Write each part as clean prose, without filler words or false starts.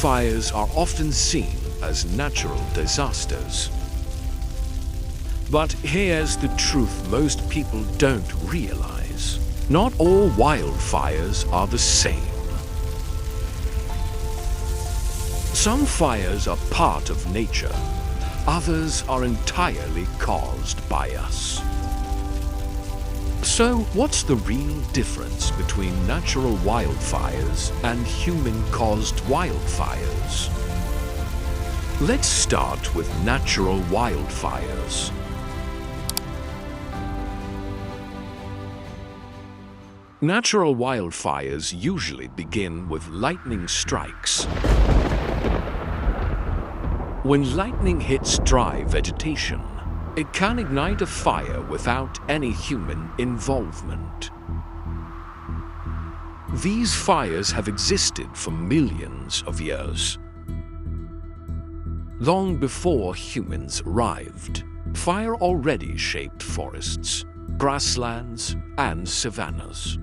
wildfires are often seen as natural disasters. But here's the truth most people don't realize. Not all wildfires are the same. Some fires are part of nature. Others are entirely caused by us. So, what's the real difference between natural wildfires and human-caused wildfires? Let's start with natural wildfires. Natural wildfires usually begin with lightning strikes. When lightning hits dry vegetation, it can ignite a fire without any human involvement. These fires have existed for millions of years. Long before humans arrived, fire already shaped forests, grasslands, and savannas.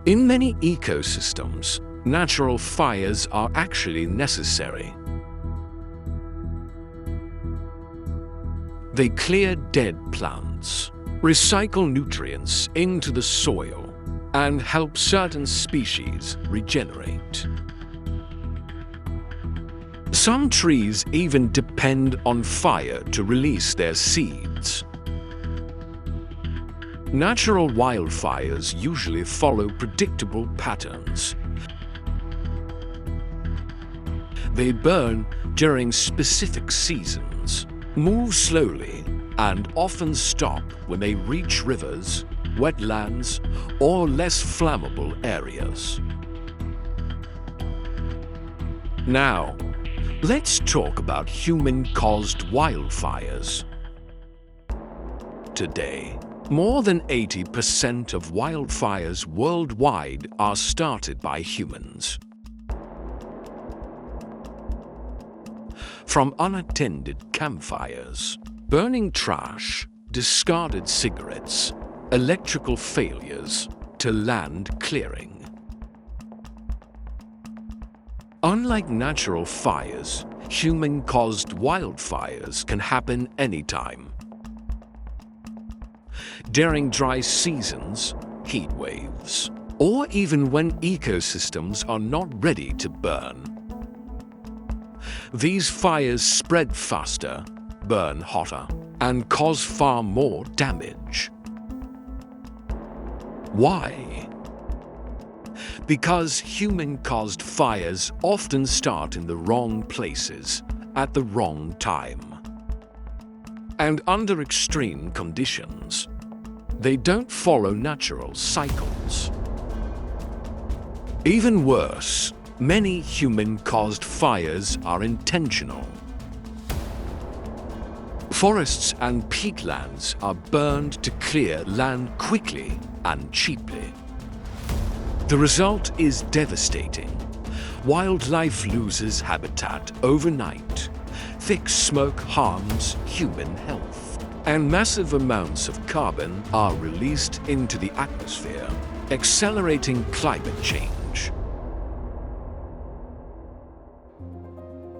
In many ecosystems, natural fires are actually necessary. They clear dead plants, recycle nutrients into the soil, and help certain species regenerate. Some trees even depend on fire to release their seeds. Natural wildfires usually follow predictable patterns. They burn during specific seasons, move slowly, and often stop when they reach rivers, wetlands, or less flammable areas. Now, let's talk about human-caused wildfires. Today, more than 80% of wildfires worldwide are started by humans. From unattended campfires, burning trash, discarded cigarettes, electrical failures, to land clearing. Unlike natural fires, human-caused wildfires can happen anytime. During dry seasons, heat waves, or even when ecosystems are not ready to burn. These fires spread faster, burn hotter, and cause far more damage. Why? Because human-caused fires often start in the wrong places at the wrong time. And under extreme conditions, they don't follow natural cycles. Even worse, many human-caused fires are intentional. Forests and peatlands are burned to clear land quickly and cheaply. The result is devastating. Wildlife loses habitat overnight. Thick smoke harms human health, and massive amounts of carbon are released into the atmosphere, accelerating climate change.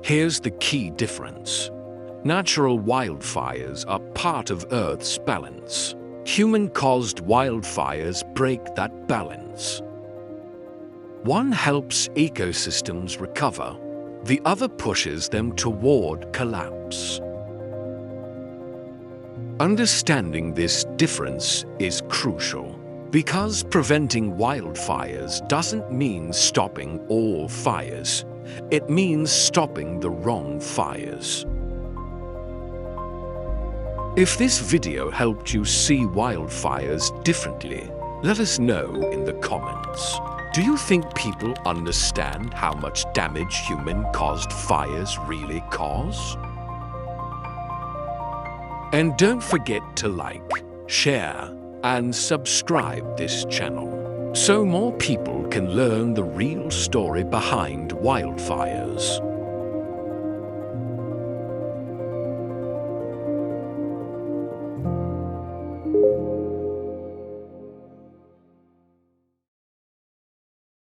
Here's the key difference. Natural wildfires are part of Earth's balance. Human-caused wildfires break that balance. One helps ecosystems recover, the other pushes them toward collapse. Understanding this difference is crucial, because preventing wildfires doesn't mean stopping all fires. It means stopping the wrong fires. If this video helped you see wildfires differently, let us know in the comments. Do you think people understand how much damage human-caused fires really cause? And don't forget to like, share, and subscribe this channel, so more people can learn the real story behind wildfires.